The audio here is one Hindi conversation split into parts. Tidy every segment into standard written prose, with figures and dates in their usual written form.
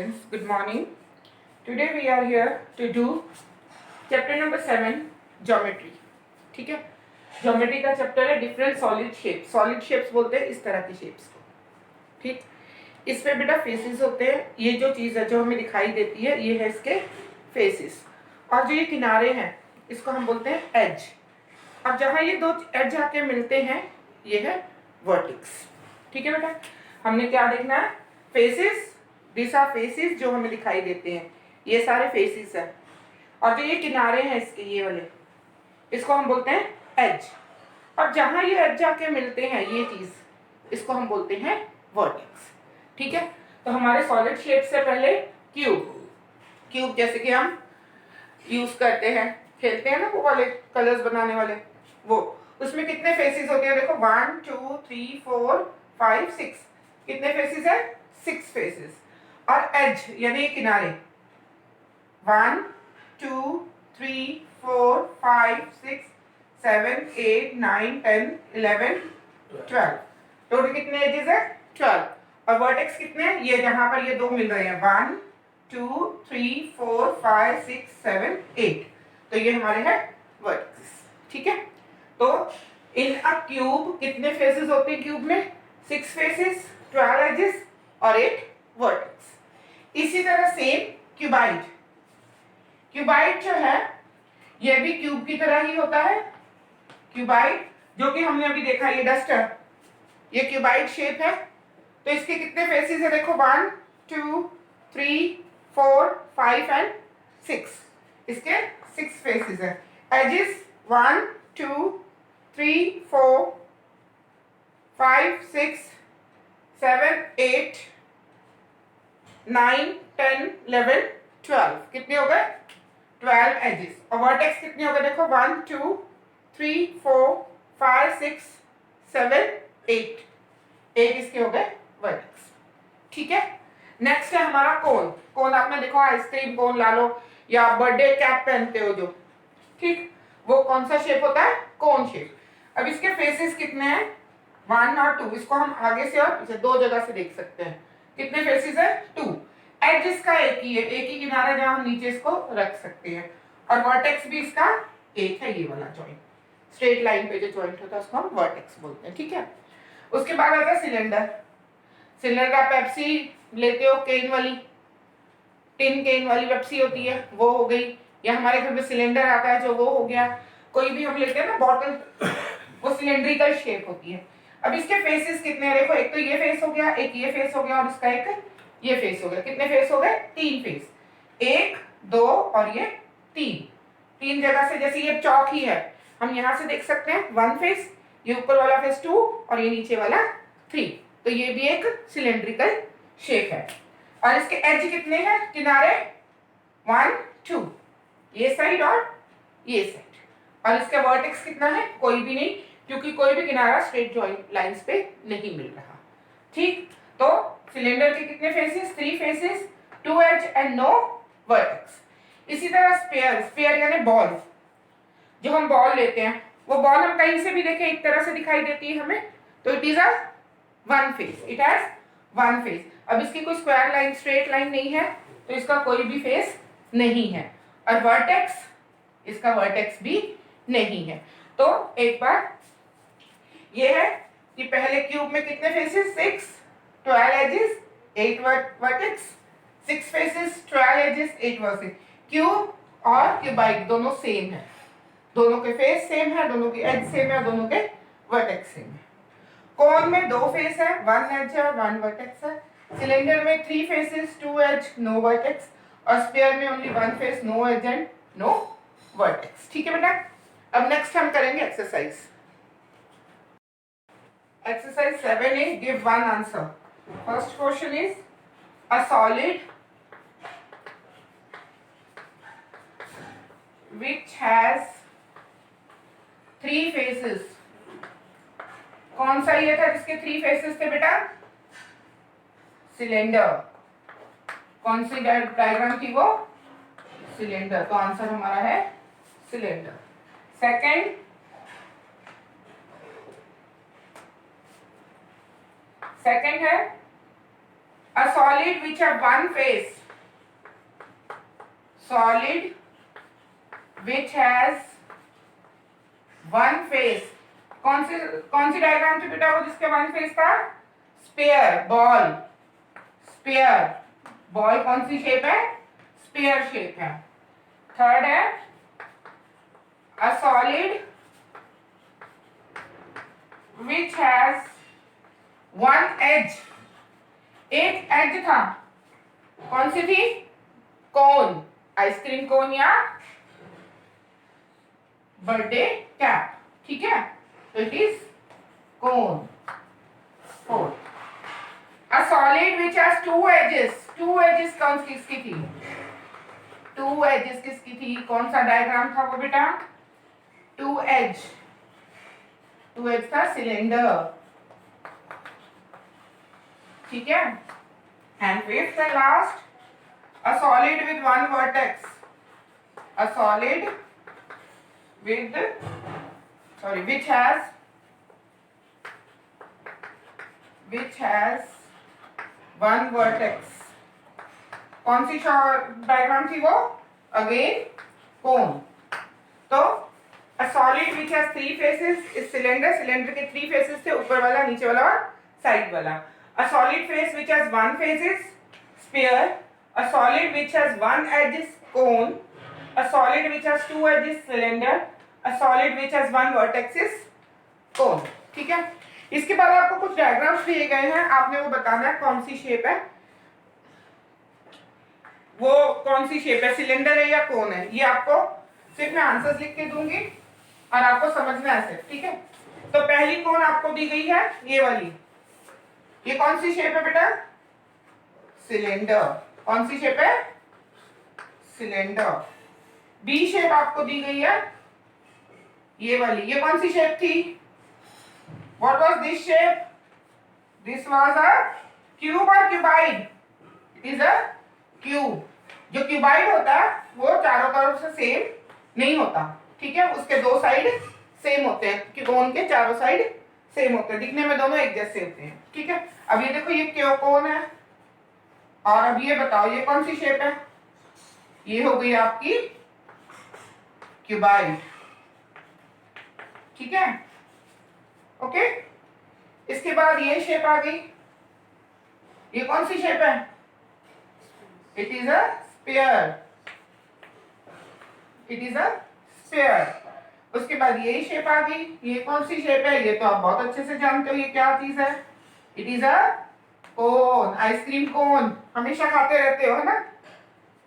students, good morning. Today we are here to do chapter number 7 geometry. ठीक है, ज्योमेट्री का चैप्टर है different solid shapes. Solid shapes बोलते हैं इस तरह की शेप्स को. ठीक, इस पे बेटा फेसेस होते हैं. ये जो चीज़ है जो हमें दिखाई देती है ये है इसके फेसेस, और जो ये किनारे हैं इसको हम बोलते हैं एज. अब जहाँ ये दो एज आके मिलते हैं ये है वर्टेक्स. ठीक है बेटा, हमने क्या देखना है? फेसेस. दिस आर फेसेस जो हमें दिखाई देते हैं, ये सारे फेसेस हैं. और जो ये किनारे हैं इसके ये वाले, इसको हम बोलते हैं एज. और जहाँ ये एज जाके मिलते हैं ये चीज़, इसको हम बोलते हैं वर्टेक्स. ठीक है, तो हमारे सॉलिड शेप से पहले क्यूब. क्यूब जैसे कि हम यूज करते हैं, खेलते हैं ना वो वाले कलर्स बनाने वाले, वो उसमें कितने फेसेस होते हैं? देखो 1 2 3 4 5 6. कितने फेसेस है? 6 फेसेस. और एज यानी किनारे 1 2 3 4 5 6 7 8 9 10 11 12. टोटल कितने एजेस है? 12. और वर्टेक्स कितने हैं? ये जहां पर ये दो मिल रहे हैं 1 2 3 4 5 6 7 8. तो ये हमारे हैं वर्टेक्स. ठीक है, तो इन अ क्यूब कितने फेसेस होते हैं? क्यूब में 6 फेसेस, 12 एजेस और 8 वर्टेक्स. इसी तरह सेम क्यूबाइड. क्यूबाइड जो है ये भी क्यूब की तरह ही होता है. क्यूबाइड जो कि हमने अभी देखा, ये डस्टर, ये क्यूबाइड शेप है. तो इसके कितने फेसेस है? देखो 1 2 3 4 5 एंड 6. इसके 6 फेसेस है. एजेस 1 2 3 4 5 6 7 8 9 10 11 12. कितने हो गए? 12 एजेस. और वर्टेक्स कितने हो गए? देखो 1 2 3 4 5 6 7 8. 8 इसके हो गए वर्टेक्स. ठीक है, नेक्स्ट है हमारा कोन. कोन आपने देखो आइसक्रीम कोन ला लो, या बर्थडे कैप पहनते हो जो, ठीक, वो कौन सा शेप होता है? Cone shape. अब इसके फेसेस कितने हैं? 1 और 2. इसको हम आगे से और पीछे दो जगह से देख सकते हैं. कितने फेसेस है? 2. एज इसका एक ही है, एक ही किनारा जहां हम नीचे इसको रख सकते हैं. और वर्टेक्स भी इसका एक है, ये वाला जॉइंट, स्ट्रेट लाइन पे जो जॉइंट होता है उसको हम वर्टेक्स बोलते हैं. ठीक है, उसके बाद आता है सिलेंडर. सिलेंडर आप पेप्सी लेते हो, केन वाली, टिन केन वाली पेप्सी होती है, वो हो गई. या हमारे घर में सिलेंडर आता है जो, वो हो गया. कोई भी हम लेते हैं ना बॉटल, वो सिलेंड्रिकल शेप होती है. अब इसके फेसेस कितने हैं? देखो, एक तो ये फेस हो गया, एक ये फेस हो गया, और इसका एक ये फेस हो गया. कितने फेस हो गए? 3 फेस. 1 2 और ये 3. 3 जगह से, जैसे ये चौक ही है, हम यहाँ से देख सकते हैं 1 फेस, ये ऊपर वाला फेस 2 और ये नीचे वाला 3. तो ये भी एक सिलेंड्रिकल शेप है. और इसके एज कितने हैं? किनारे 1 2, ये साइड और ये साइड. और इसका वर्टेक्स कितना है? कोई भी नहीं, क्योंकि कोई भी किनारा स्ट्रेट जॉइंट लाइंस पे नहीं मिल रहा. ठीक, तो सिलेंडर के कितने faces? 3 faces, 2 edge and no vertex. इसी तरह स्फीयर. स्फीयर यानी बॉल. जो हम बॉल लेते हैं, वो बॉल हम कहीं से भी देखें एक तरह से दिखाई देती है हमें, तो it is a 1 face. It has 1 face. अब इसकी कोई स्क्वायर लाइन, स्ट्रेट लाइन नहीं है, तो इसका कोई भी फेस नहीं है. और वर्टेक्स, इसका वर्टेक्स भी नहीं है. तो एक बार ये है कि पहले क्यूब में कितने faces? 6, 12 edges, 8 vertex. 6 faces, 12 edges, 8 vertex. Cube और क्यूबाइड दोनों सेम है, दोनों के फेस सेम है, दोनों की एज सेम है, दोनों के वर्टेक्स सेम है. कोन में 2 फेस है, 1 एज है, 1 वर्टेक्स है. सिलेंडर में 3 फेसेस, 2 एज, नो वर्टेक्स. और स्फीयर में only 1 face, no edge and no vertex. ठीक है बेटा, अब नेक्स्ट हम करेंगे exercise. Exercise 7A, give 1 answer. First question is a solid which has 3 faces. कौन सा ये था जिसके 3 फेसेस थे बेटा? सिलेंडर. कौन सी डायग्राम थी वो? सिलेंडर. तो आंसर हमारा है सिलेंडर. सेकंड, सेकंड है A solid which have one face. Solid which has one face. कौन सी डायग्राम थी बेटा वो जिसके वन फेस था? Sphere, ball. स्पेयर, बॉल कौन सी शेप है? स्पेयर शेप है. थर्ड है a solid which has one edge. एक एज था, कौन सी थी? कोन, आइसक्रीम कोन या बर्थडे कैप. ठीक है, तो it is cone. Four, a solid which has two edges. two edges कौन किसकी थी? two edges किसकी थी? कौन सा डायग्राम था वो बेटा? two edge. two edge था सिलेंडर. ठीक है. And fifth and last, a solid with one vertex. A solid with, sorry, which has one vertex. कौन सी डायग्राम थी वो? अगेन कोन. तो a solid which has three faces is cylinder. Cylinder के three faces थे, ऊपर वाला, नीचे वाला और साइड वाला. A solid face which has one face is sphere. A solid which has one edge is cone. A solid which has two edges is cylinder. A solid which has one vertex is cone. ठीक है. इसके बाद आपको कुछ डायग्राम्स दिए गए हैं, आपने वो बताना है कौन सी शेप है, वो कौन सी शेप है, सिलेंडर है या कोन है. ये आपको सिर्फ मैं आंसर्स लिख के दूंगी और आपको समझना है सिर्फ. ठीक है. तो पहली कोन आपको दी गई है ये वाली. ये कौन सी शेप है बेटा? सिलेंडर. कौन सी शेप है? सिलेंडर. बी शेप आपको दी गई है ये वाली. ये कौन सी शेप थी? What was this shape? This was a cube और cuboid. It is a cube. जो क्यूबाइड होता है वो चारों तरफ से सेम नहीं होता. ठीक है, उसके दो साइड सेम होते हैं. क्यूबोन के चारों साइड सेम होते हैं, दिखने में दोनों एक जैसे होते हैं. ठीक है. अब ये देखो, ये क्यों कौन है, और अब ये बताओ ये कौन सी शेप है? ये हो गई आपकी क्यूबाइड. ठीक है. ओके. इसके बाद ये शेप आ गई. ये कौन सी शेप है? It is a sphere. It is a sphere. उसके बाद ये शेप आ गई. ये कौन सी शेप है? ये तो आप बहुत अच्छे से जानते हो ये क्या चीज है. It is a cone, ice cream cone. हमेशा खाते रहते हो, है ना.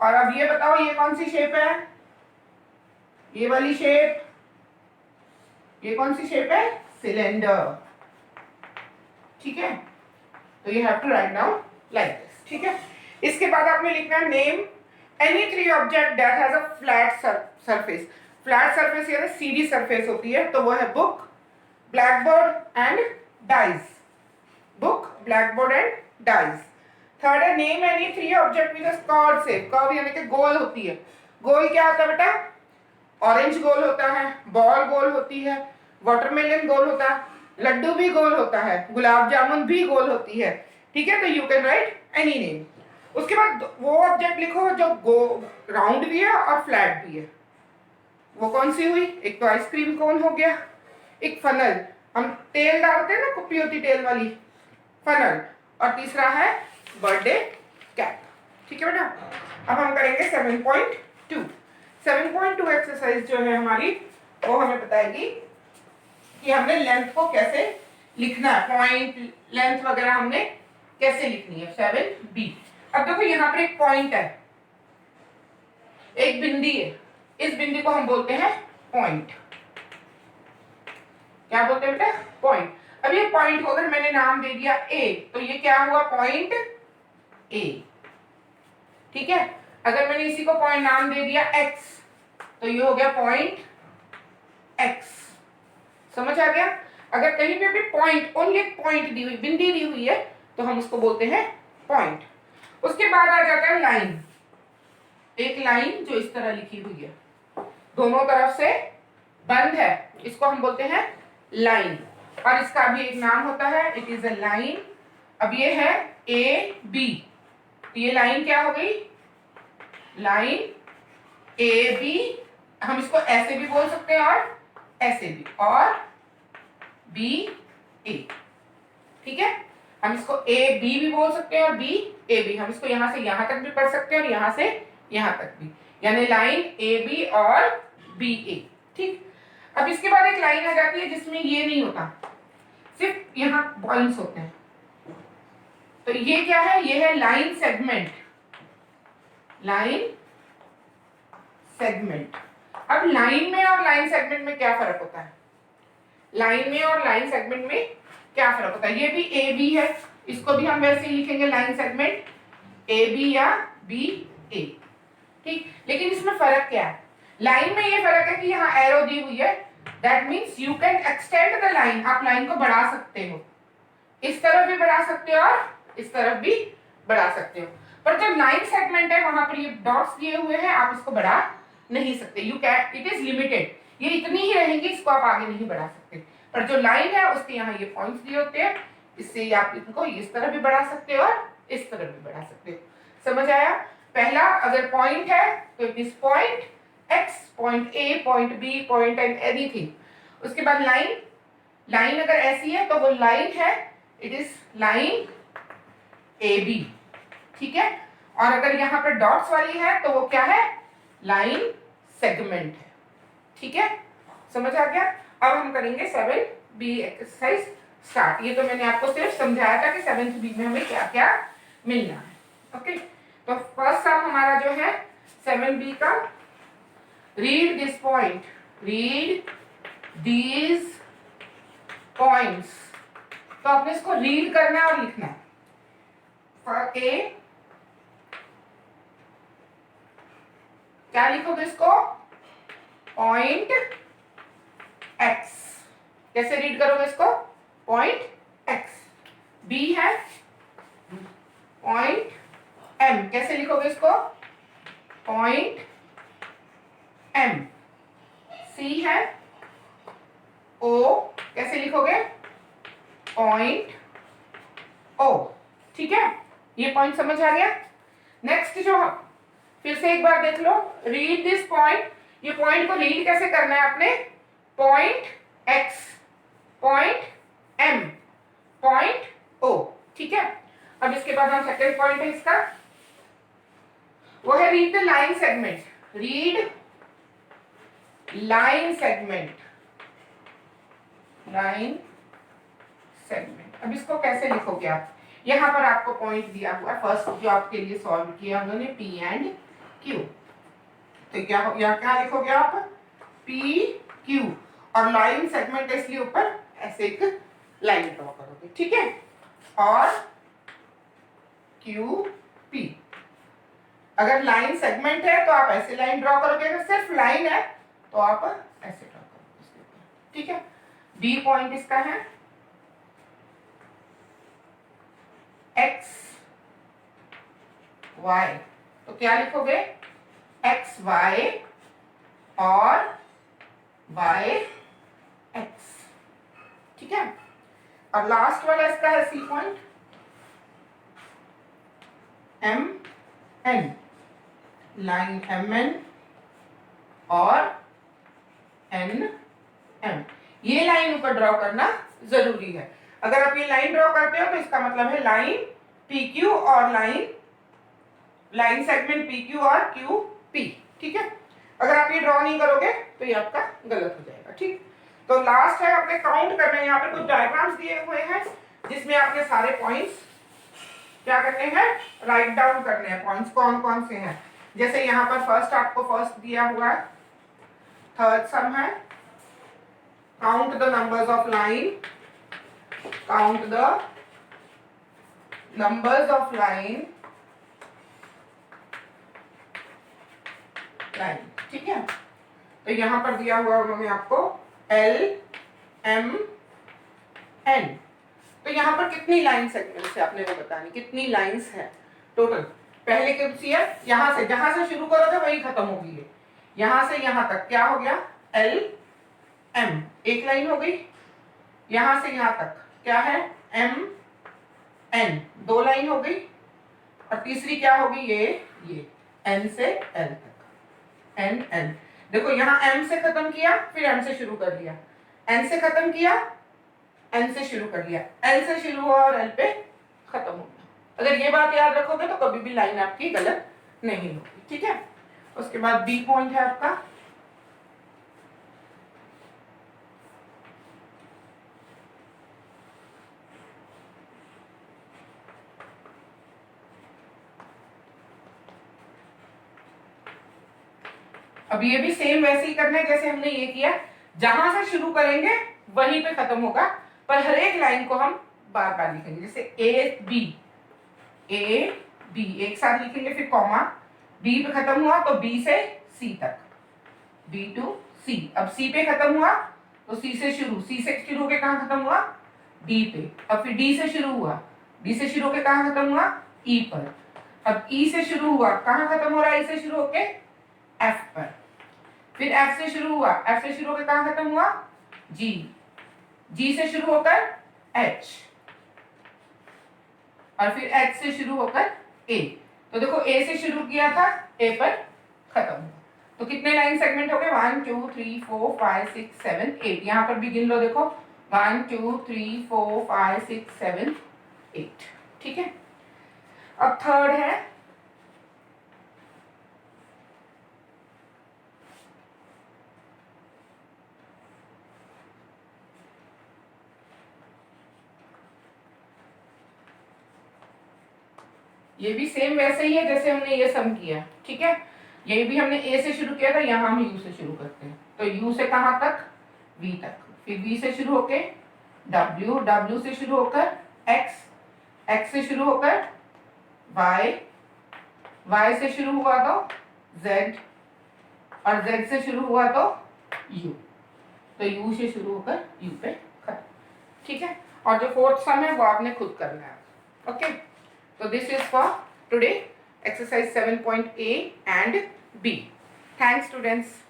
और अब ये बताओ ये कौन सी शेप है? ये वाली शेप. ये कौन सी शेप है? सिलेंडर. ठीक है. तो you have to write down like this. ठीक है. इसके बाद आपने लिखना है name any three object that has a flat surface. Flat surface यानी सीधी सरफेस होती है, तो वो है book, blackboard and dice. Book, blackboard and dice. Third है name any three object with a curve shape. Curve यानी कि गोल होती है. गोल क्या होता है बेटा? ऑरेंज गोल होता है, बॉल गोल होती है, वाटरमेलन गोल होता है, लड्डू भी गोल होता है, गुलाब जामुन भी गोल होती है. ठीक है. तो you can write any name. उसके बाद वो ऑब्जेक्ट लिखो जो राउंड भी है और फ्लैट भी है. वो कौन सी हुई? एक तो आइसक्रीम कोन हो गया, एक फनल, हम तेल डालते हैं ना, कुप्पी होती तेल वाली, फनल, और तीसरा है बर्थडे कैप. ठीक है बेटा. अब हम करेंगे 7.2. 7.2 एक्सरसाइज जो है हमारी, वो हमें बताएगी कि हमने लेंथ को कैसे लिखना है, पॉइंट लेंथ वगैरह हमने कैसे लिखनी है. 7B. अब देखो यहाँ पर एक पॉइंट है, एक बिंदी है. इस बिंदी को हम बोलते हैं पॉइंट. क्या बोलते हैं बेटा? पॉइंट. अब ये पॉइंट को अगर मैंने नाम दे दिया ए, तो ये क्या हुआ? Point A. ठीक है. अगर मैंने इसी को पॉइंट नाम दे दिया एक्स, तो ये हो गया पॉइंट एक्स. समझ आ गया? अगर कहीं पे भी पॉइंट, ओनली एक पॉइंट दी हुई, बिंदी दी हुई है, तो हम उसको बोलते हैं पॉइंट. उसके बाद आ जाता है लाइन. एक लाइन जो इस तरह लिखी हुई है, दोनों तरफ से बंद है, इसको हम बोलते हैं लाइन. और इसका भी एक नाम होता है, इट इज अ लाइन अब ये है ए बी, ये लाइन क्या हो गई, लाइन ए बी, हम इसको ऐसे भी बोल सकते हैं और ऐसे भी, और बी ए, ठीक है। हम इसको ए बी भी बोल सकते हैं और बी ए बी, हम इसको यहां से यहां तक भी पढ़ सकते हैं और यहां से यहां तक भी, यानी लाइन ए बी और बी ए, ठीक। अब इसके बाद एक लाइन आ जाती है जिसमें ये नहीं होता, सिर्फ यहां पॉइंट्स होते हैं, तो ये क्या है, ये है लाइन सेगमेंट, लाइन सेगमेंट। अब लाइन में और लाइन सेगमेंट में क्या फर्क होता है, लाइन में और लाइन सेगमेंट में क्या फर्क होता है, ये भी ए बी है, इसको भी हम वैसे ही लिखेंगे लाइन सेगमेंट ए बी या बी ए, ठीक। लेकिन इसमें फर्क क्या है, लाइन में ये फर्क है कि यहाँ एरो दी हुई है, that means you can extend the line, आप लाइन को बढ़ा सकते हो, इस तरफ भी बढ़ा सकते हो और इस तरफ भी बढ़ा सकते हो, पर जो लाइन सेगमेंट है वहां पर ये डॉट्स दिए हुए हैं, आप इसको बढ़ा नहीं सकते, you can, it is limited, ये इतनी ही रहेंगी, इसको आप आगे नहीं बढ़ा सकते। पर जो लाइन है उसके यहाँ ये पॉइंट्स दिए होते हैं, इससे आप इनको इस तरह भी बढ़ा सकते हो और इस तरह भी बढ़ा सकते हो, समझ आया। पहला अगर पॉइंट है तो it is point X, point A, point B, point and anything. उसके बाद लाइन, लाइन अगर ऐसी है तो वो लाइन है, it is line A B, ठीक है। और अगर यहाँ पर डॉट्स वाली है तो वो क्या है, लाइन सेगमेंट है, ठीक है, समझ आ गया। अब हम करेंगे 7B एक्सरसाइज स्टार्ट। ये तो मैंने आपको सिर्फ समझाया था कि 7th बी में हमें क्या क्या मिलना है, ओके। तो फर्स्ट सम हमारा जो है 7B का, read this point, read these points, तो आपने इसको रीड करना है और लिखना है। फॉर ए, क्या लिखोगे इसको, पॉइंट एक्स, कैसे रीड करोगे इसको, पॉइंट एक्स। बी है पॉइंट एम, कैसे लिखोगे इसको, पॉइंट एम। सी है ओ, कैसे लिखोगे, पॉइंट ओ, ठीक है, ये पॉइंट समझ आ गया। नेक्स्ट जो, फिर से एक बार देख लो, रीड दिस पॉइंट, ये पॉइंट को रीड कैसे करना है आपने, point X, point M, point O, ठीक है। अब इसके बाद हम सेकंड पॉइंट है इसका, वो है read the line segment, read line segment, line segment. अब इसको कैसे लिखोगे आप, यहां पर आपको पॉइंट दिया हुआ है, फर्स्ट जो आपके लिए सॉल्व किया उन्होंने पी एंड क्यू, तो क्या यहाँ क्या लिखोगे आप, पी क्यू, और लाइन सेगमेंट इसलिए ऊपर ऐसे एक लाइन ड्रॉ करोगे, ठीक है, और क्यू पी। अगर लाइन सेगमेंट है तो आप ऐसे लाइन ड्रॉ करोगे, अगर सिर्फ लाइन है तो आप ऐसे ड्रॉ करोगे, ठीक है। बी पॉइंट इसका है एक्स वाई, तो क्या लिखोगे, एक्स वाई और वाई एक्स, ठीक है। और लास्ट वाला इसका है C point M N, line M N और एन एम, ये लाइन ऊपर ड्रॉ करना जरूरी है। अगर आप ये लाइन ड्रॉ करते हो तो इसका मतलब है लाइन पी क्यू और लाइन सेगमेंट पी क्यू और क्यू पी, ठीक है। अगर आप ये ड्रॉ नहीं करोगे तो ये आपका गलत हो जाएगा, ठीक। तो लास्ट है, आपने काउंट करना है, यहाँ पे कुछ डायग्राम्स दिए हुए हैं जिसमें आपने सारे पॉइंट्स क्या करने हैं, राइट डाउन करने हैं, पॉइंट्स कौन कौन से हैं। जैसे यहाँ पर फर्स्ट आपको फर्स्ट दिया हुआ है, थर्ड सम है, count the numbers of line, count the numbers of line, ठीक है। तो यहां पर दिया हुआ उन्होंने आपको एल एम एन, तो यहां पर कितनी लाइन सेगमेंट्स है आपने वो बतानी, कितनी लाइंस है टोटल। पहले कौन सी है, यहां से जहां से शुरू करोगे वही खत्म होगी, है यहां से यहां तक क्या हो गया, एल एम, एक लाइन हो गई। यहां से यहां तक क्या है, एम n, 2 लाइन हो गई, और तीसरी क्या होगी, ये n से l तक, n l। देखो यहाँ m से खत्म किया, फिर m से शुरू कर लिया, n से खत्म किया, n से शुरू कर लिया, l से शुरू हुआ और l पे खत्म हो गया। अगर ये बात याद रखोगे तो कभी भी लाइन आपकी गलत नहीं होगी, ठीक है। उसके बाद बी पॉइंट है आपका, अब ये भी सेम वैसे ही करना है जैसे हमने ये किया, जहां से शुरू करेंगे वहीं पे खत्म होगा, पर हर एक लाइन को हम बार बार लिखेंगे। जैसे ए बी एक साथ लिखेंगे, फिर कॉमा, बी पे खत्म हुआ तो बी से सी तक, बी टू सी। अब सी पे खत्म हुआ तो सी से शुरू होके कहां खत्म हुआ, डी पे। अब फिर डी से शुरू हुआ, डी से शुरू होके कहां खत्म हुआ, ई पर। अब ई से शुरू हुआ, कहां खत्म हो रहा है, ई से शुरू होके एफ पर। फिर एफ से शुरू हुआ, एफ से शुरू होकर कहां खत्म हुआ, जी, जी से शुरू होकर एच, और फिर एच से शुरू होकर ए। तो देखो ए से शुरू किया था, ए पर खत्म हुआ। तो कितने लाइन सेगमेंट हो गए, 1 2 3 4 5 6 7 8। यहां पर भी गिन लो, देखो 1 2 3 4 5 6 7 8, ठीक है। अब थर्ड है, ये भी सेम वैसे ही है जैसे हमने ये सम किया, ठीक है। ये भी हमने ए से शुरू किया था, यहाँ हम यू से शुरू करते हैं। तो यू से कहां तक, वी तक, फिर वी से शुरू होके डब्ल्यू, डब्ल्यू से शुरू होकर एक्स, एक्स से शुरू होकर वाई, वाई से शुरू हुआ तो जेड, और जेड से शुरू हुआ तो यू। तो यू से शुरू होकर यू पे खत्म, ठीक है। और जो फोर्थ सम है वो आपने खुद करना है, okay. So this is for today exercise 7.A and B. Thanks students.